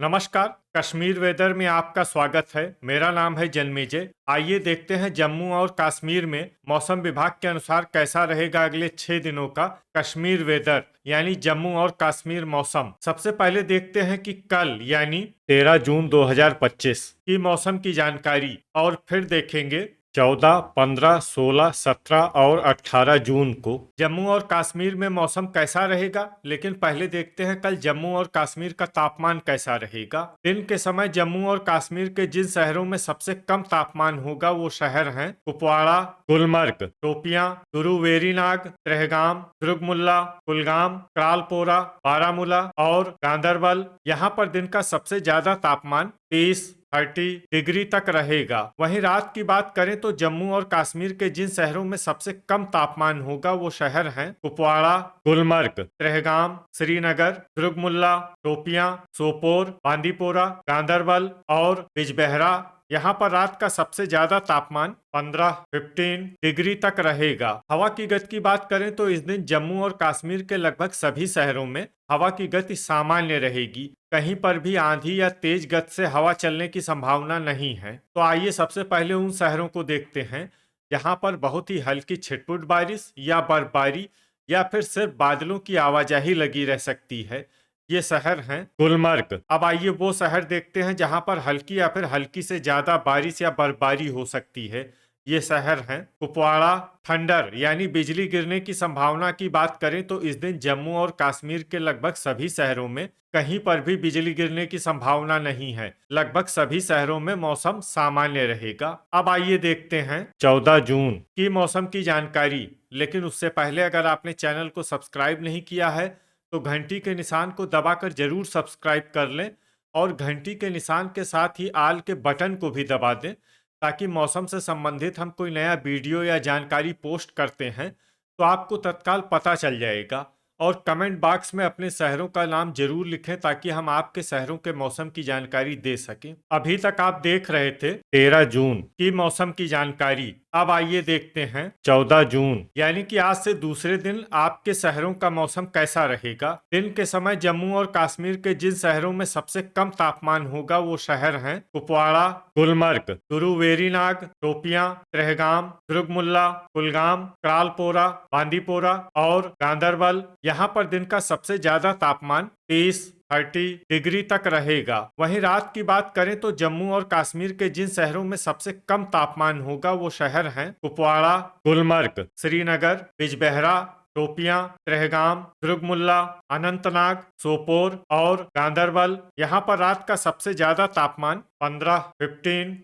नमस्कार। कश्मीर वेदर में आपका स्वागत है। मेरा नाम है जन्मेजय। आइए देखते हैं जम्मू और कश्मीर में मौसम विभाग के अनुसार कैसा रहेगा अगले 6 दिनों का कश्मीर वेदर यानी जम्मू और कश्मीर मौसम। सबसे पहले देखते हैं कि कल यानी 13 जून 2025 की मौसम की जानकारी और फिर देखेंगे 14, 15, 16, 17 और 18 जून को जम्मू और कश्मीर में मौसम कैसा रहेगा। लेकिन पहले देखते हैं कल जम्मू और कश्मीर का तापमान कैसा रहेगा। दिन के समय जम्मू और कश्मीर के जिन शहरों में सबसे कम तापमान होगा वो शहर हैं कुपवाड़ा, गुलमर्ग, शोपियां, गुरुवेरीनाग, त्रेहगाम, दुर्गमुल्ला, कुलगाम, त्रालपोरा, बारामूला और गांदरबल। यहाँ पर दिन का सबसे ज्यादा तापमान 30 डिग्री तक रहेगा। वहीं रात की बात करें तो जम्मू और कश्मीर के जिन शहरों में सबसे कम तापमान होगा वो शहर हैं कुपवाड़ा, गुलमर्ग, त्रेहगाम, श्रीनगर, दुर्गमुल्ला, शोपियां, सोपोर, बांदीपोरा, गांदरबल और बिजबेहरा। यहाँ पर रात का सबसे ज्यादा तापमान 15 डिग्री तक रहेगा। हवा की गति की बात करें तो इस दिन जम्मू और कश्मीर के लगभग सभी शहरों में हवा की गति सामान्य रहेगी। कहीं पर भी आंधी या तेज गति से हवा चलने की संभावना नहीं है। तो आइए सबसे पहले उन शहरों को देखते हैं जहां पर बहुत ही हल्की छिटपुट बारिश या बर्फबारी या फिर सिर्फ बादलों की आवाजाही लगी रह सकती है। ये शहर हैं गुलमर्ग। अब आइए वो शहर देखते हैं जहां पर हल्की या फिर हल्की से ज्यादा बारिश या बर्फबारी हो सकती है। ये शहर हैं कुपवाड़ा। थंडर यानी बिजली गिरने की संभावना की बात करें तो इस दिन जम्मू और कश्मीर के लगभग सभी शहरों में कहीं पर भी बिजली गिरने की संभावना नहीं है। लगभग सभी शहरों में मौसम सामान्य रहेगा। अब आइए देखते हैं 14 जून की मौसम की जानकारी। लेकिन उससे पहले अगर आपने चैनल को सब्सक्राइब नहीं किया है तो घंटी के निशान को दबाकर जरूर सब्सक्राइब कर लें और घंटी के निशान के साथ ही आल के बटन को भी दबा दें ताकि मौसम से संबंधित हम कोई नया वीडियो या जानकारी पोस्ट करते हैं तो आपको तत्काल पता चल जाएगा। और कमेंट बॉक्स में अपने शहरों का नाम जरूर लिखें ताकि हम आपके शहरों के मौसम की जानकारी दे सकें। अभी तक आप देख रहे थे 13 जून की मौसम की जानकारी। अब आइए देखते हैं 14 जून यानी कि आज से दूसरे दिन आपके शहरों का मौसम कैसा रहेगा। दिन के समय जम्मू और कश्मीर के जिन शहरों में सबसे कम तापमान होगा वो शहर हैं कुपवाड़ा, गुलमर्ग, गुरुवेरीनाग, शोपियां, त्रेहगाम, दुर्गमुल्ला, कुलगाम, त्रालपोरा, बांदीपोरा और गांदरबल। यहाँ पर दिन का सबसे ज्यादा तापमान 30 डिग्री तक रहेगा। वहीं रात की बात करें तो जम्मू और कश्मीर के जिन शहरों में सबसे कम तापमान होगा वो शहर हैं कुपवाड़ा, गुलमर्ग, श्रीनगर, बिजबेहरा, शोपियां, त्रेहगाम, दुर्गमुल्ला, अनंतनाग, सोपोर और गांदरबल। यहाँ पर रात का सबसे ज्यादा तापमान 15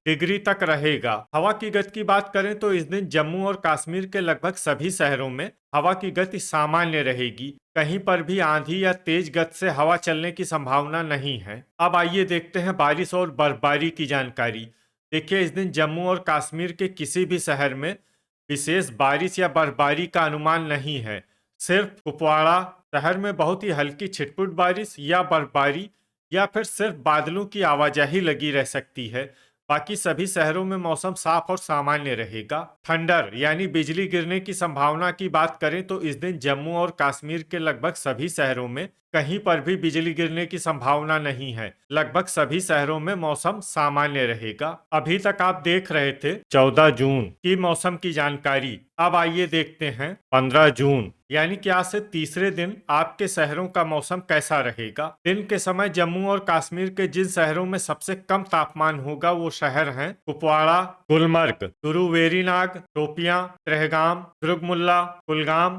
डिग्री तक रहेगा। हवा की गति की बात करें तो इस दिन जम्मू और कश्मीर के लगभग सभी शहरों में हवा की गति सामान्य रहेगी। कहीं पर भी आंधी या तेज गति से हवा चलने की संभावना नहीं है। अब आइए देखते हैं बारिश और बर्फबारी की जानकारी। देखिए इस दिन जम्मू और कश्मीर के किसी भी शहर में विशेष बारिश या बर्फबारी का अनुमान नहीं है। सिर्फ कुपवाड़ा शहर में बहुत ही हल्की छिटपुट बारिश या बर्फबारी या फिर सिर्फ बादलों की आवाजाही लगी रह सकती है। बाकी सभी शहरों में मौसम साफ और सामान्य रहेगा। थंडर यानी बिजली गिरने की संभावना की बात करें तो इस दिन जम्मू और कश्मीर के लगभग सभी शहरों में कहीं पर भी बिजली गिरने की संभावना नहीं है। लगभग सभी शहरों में मौसम सामान्य रहेगा। अभी तक आप देख रहे थे 14 जून की मौसम की जानकारी। अब आइए देखते हैं 15 जून यानी कि आज से तीसरे दिन आपके शहरों का मौसम कैसा रहेगा। दिन के समय जम्मू और कश्मीर के जिन शहरों में सबसे कम तापमान होगा वो शहर हैं कुपवाड़ा, गुलमर्ग, गुरुवेरीनाग, शोपियां, त्रेहगाम, दुर्गमुल्ला, कुलगाम,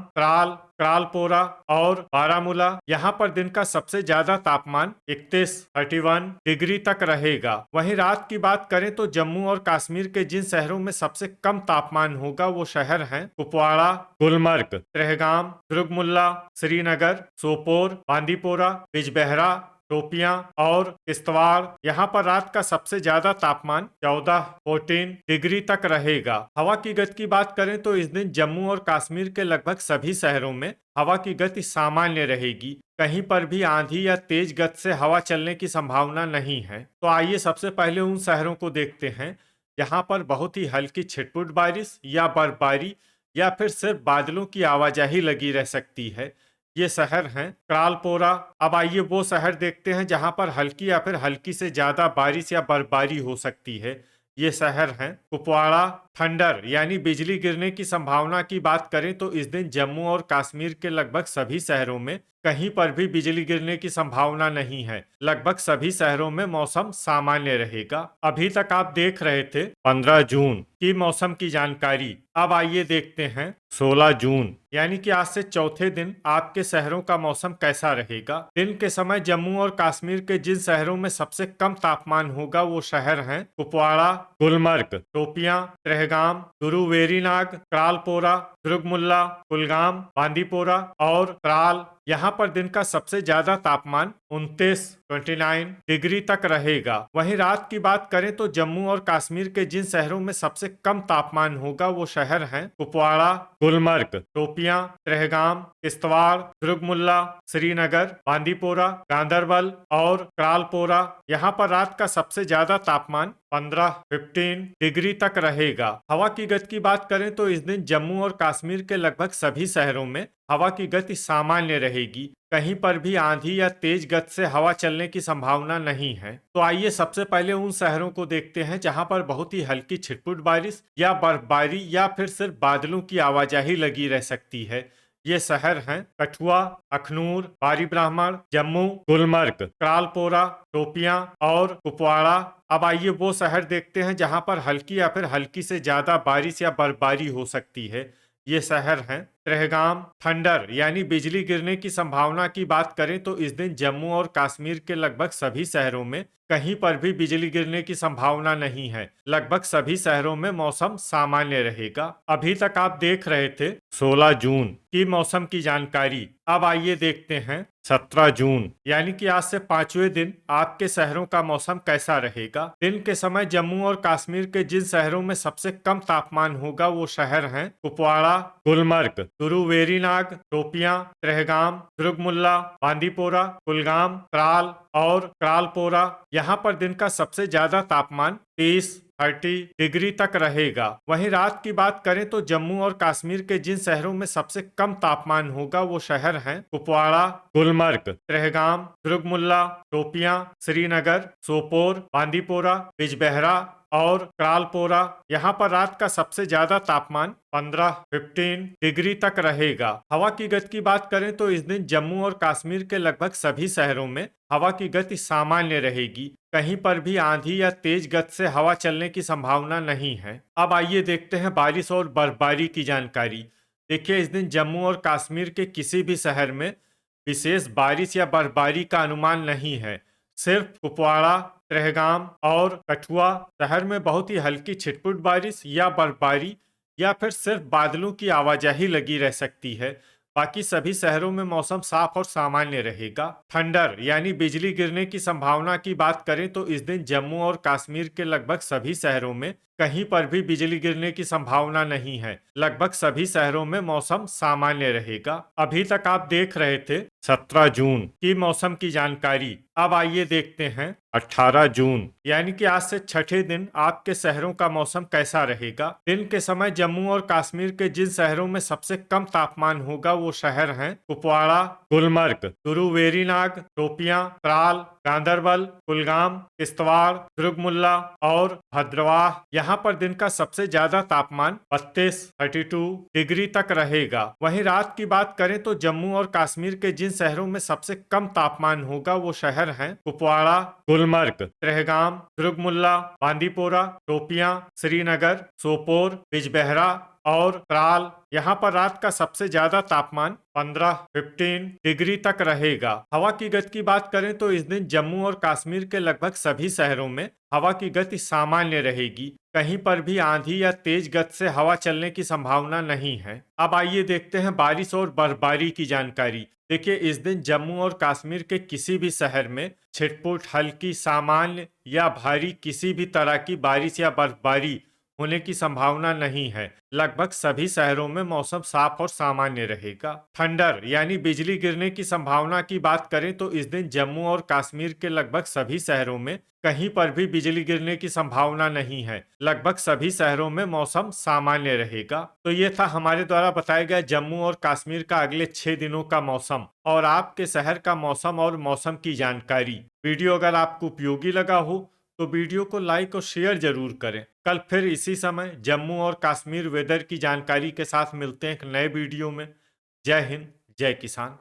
त्रालपोरा और बारामूला। यहाँ पर दिन का सबसे ज्यादा तापमान 31 डिग्री तक रहेगा। वहीं रात की बात करें तो जम्मू और कश्मीर के जिन शहरों में सबसे कम तापमान होगा वो शहर हैं कुपवाड़ा, गुलमर्ग, त्रेहगाम, दुर्गमुल्ला, श्रीनगर, सोपोर, बांदीपोरा, बिजबेहरा, शोपियां और किश्तवाड़। यहाँ पर रात का सबसे ज्यादा तापमान 14 डिग्री तक रहेगा। हवा की गति की बात करें तो इस दिन जम्मू और कश्मीर के लगभग सभी शहरों में हवा की गति सामान्य रहेगी। कहीं पर भी आंधी या तेज गति से हवा चलने की संभावना नहीं है। तो आइए सबसे पहले उन शहरों को देखते हैं जहाँ पर बहुत ही हल्की छिटपुट बारिश या बर्फबारी या फिर सिर्फ बादलों की आवाजाही लगी रह सकती है। ये शहर हैं क्रालपोरा। अब आइए वो शहर देखते हैं जहां पर हल्की या फिर हल्की से ज्यादा बारिश या बर्फबारी हो सकती है। ये शहर हैं कुपवाड़ा। थंडर यानी बिजली गिरने की संभावना की बात करें तो इस दिन जम्मू और कश्मीर के लगभग सभी शहरों में कहीं पर भी बिजली गिरने की संभावना नहीं है। लगभग सभी शहरों में मौसम सामान्य रहेगा। अभी तक आप देख रहे थे 15 जून की मौसम की जानकारी। अब आइए देखते हैं 16 जून यानी कि आज से चौथे दिन आपके शहरों का मौसम कैसा रहेगा। दिन के समय जम्मू और कश्मीर के जिन शहरों में सबसे कम तापमान होगा वो शहर हैं कुपवाड़ा, गुलमर्ग, शोपियां, त्रेहगाम, गुरुवेरीनाग, क्रालपोरा, दुर्गमुल्ला, कुलगाम, बांदीपोरा और त्राल। यहाँ पर दिन का सबसे ज्यादा तापमान 29 डिग्री तक रहेगा। वहीं रात की बात करें तो जम्मू और कश्मीर के जिन शहरों में सबसे कम तापमान होगा वो शहर हैं कुपवाड़ा, गुलमर्ग, शोपियां, त्रेहगाम, किश्तवाड़, दुर्गमुल्ला, श्रीनगर, बांदीपोरा, गांदरबल और क्रालपोरा। यहाँ पर रात का सबसे ज्यादा तापमान 15 डिग्री तक रहेगा। हवा की गति की बात करें तो इस दिन जम्मू और कश्मीर के लगभग सभी शहरों में हवा की गति सामान्य रहेगी। कहीं पर भी आंधी या तेज गति से हवा चलने की संभावना नहीं है। तो आइए सबसे पहले उन शहरों को देखते हैं जहां पर बहुत ही हल्की छिटपुट बारिश या बर्फबारी या फिर सिर्फ बादलों की आवाजाही लगी रह सकती है। ये शहर हैं कठुआ, अखनूर, बारी ब्राह्मण, जम्मू, गुलमर्ग, क्रालपोरा, शोपियां और कुपवाड़ा। अब आइए वो शहर देखते हैं जहां पर हल्की या फिर हल्की से ज्यादा बारिश या बर्फबारी हो सकती है। ये शहर हैं त्रेहगाम। थंडर यानी बिजली गिरने की संभावना की बात करें तो इस दिन जम्मू और कश्मीर के लगभग सभी शहरों में कहीं पर भी बिजली गिरने की संभावना नहीं है। लगभग सभी शहरों में मौसम सामान्य रहेगा। अभी तक आप देख रहे थे 16 जून की मौसम की जानकारी। अब आइए देखते हैं 17 जून यानी कि आज से 5वें दिन आपके शहरों का मौसम कैसा रहेगा। दिन के समय जम्मू और कश्मीर के जिन शहरों में सबसे कम तापमान होगा वो शहर हैं कुपवाड़ा, गुलमर्ग, गुरुवेरीनाग, शोपियां, त्रेहगाम, दुर्गमुल्ला, बांदीपोरा, कुलगाम, त्राल और क्रालपोरा। यहाँ पर दिन का सबसे ज्यादा तापमान 30 डिग्री तक रहेगा। वहीं रात की बात करें तो जम्मू और कश्मीर के जिन शहरों में सबसे कम तापमान होगा वो शहर हैं कुपवाड़ा, गुलमर्ग, त्रेहगाम, दुर्गमुल्ला, शोपियां, श्रीनगर, सोपोर, बांदीपोरा, बिजबेहरा और क्रालपोरा। यहाँ पर रात का सबसे ज्यादा तापमान 15 डिग्री तक रहेगा। हवा की गति की बात करें तो इस दिन जम्मू और कश्मीर के लगभग सभी शहरों में हवा की गति सामान्य रहेगी। कहीं पर भी आंधी या तेज गति से हवा चलने की संभावना नहीं है। अब आइए देखते हैं बारिश और बर्फबारी की जानकारी। देखिए इस दिन जम्मू और कश्मीर के किसी भी शहर में विशेष बारिश या बर्फबारी का अनुमान नहीं है। सिर्फ कुपवाड़ा, त्रेहगाम और कठुआ शहर में बहुत ही हल्की छिटपुट बारिश या बर्फबारी या फिर सिर्फ बादलों की आवाजाही लगी रह सकती है। बाकी सभी शहरों में मौसम साफ और सामान्य रहेगा। थंडर यानी बिजली गिरने की संभावना की बात करें तो इस दिन जम्मू और कश्मीर के लगभग सभी शहरों में कहीं पर भी बिजली गिरने की संभावना नहीं है। लगभग सभी शहरों में मौसम सामान्य रहेगा। अभी तक आप देख रहे थे 17 जून की मौसम की जानकारी। अब आइए देखते हैं 18 जून यानी कि आज से छठे दिन आपके शहरों का मौसम कैसा रहेगा। दिन के समय जम्मू और कश्मीर के जिन शहरों में सबसे कम तापमान होगा वो शहर हैं कुपवाड़ा, गुलमर्ग, गुरुवेरीनाग, शोपियां, त्राल, गांदरबल, कुलगाम, किश्तवाड़, दुर्गमुल्ला और भद्रवाह। यहाँ पर दिन का सबसे ज्यादा तापमान 32 डिग्री तक रहेगा। वहीं रात की बात करें तो जम्मू और कश्मीर के जिन शहरों में सबसे कम तापमान होगा वो शहर हैं कुपवाड़ा, गुलमर्ग, त्रेहगाम, दुर्गमुल्ला, बांदीपोरा, शोपियां, श्रीनगर, सोपोर, बिजबेहरा और त्राल। यहाँ पर रात का सबसे ज्यादा तापमान 15 डिग्री तक रहेगा। हवा की गति की बात करें तो इस दिन जम्मू और कश्मीर के लगभग सभी शहरों में हवा की गति सामान्य रहेगी। कहीं पर भी आंधी या तेज गति से हवा चलने की संभावना नहीं है। अब आइए देखते हैं बारिश और बर्फबारी की जानकारी। देखिए इस दिन जम्मू और कश्मीर के किसी भी शहर में छिटपुट, हल्की, सामान्य या भारी किसी भी तरह की बारिश या बर्फबारी होने की संभावना नहीं है। लगभग सभी शहरों में मौसम साफ और सामान्य रहेगा। थंडर यानी बिजली गिरने की संभावना की बात करें तो इस दिन जम्मू और कश्मीर के लगभग सभी शहरों में कहीं पर भी बिजली गिरने की संभावना नहीं है। लगभग सभी शहरों में मौसम सामान्य रहेगा। तो ये था हमारे द्वारा बताया गया जम्मू और कश्मीर का अगले 6 दिनों का मौसम और आपके शहर का मौसम और मौसम की जानकारी। वीडियो अगर आपको उपयोगी लगा हो तो वीडियो को लाइक और शेयर जरूर करें। कल फिर इसी समय जम्मू और कश्मीर वेदर की जानकारी के साथ मिलते हैं एक नए वीडियो में। जय हिंद, जय किसान।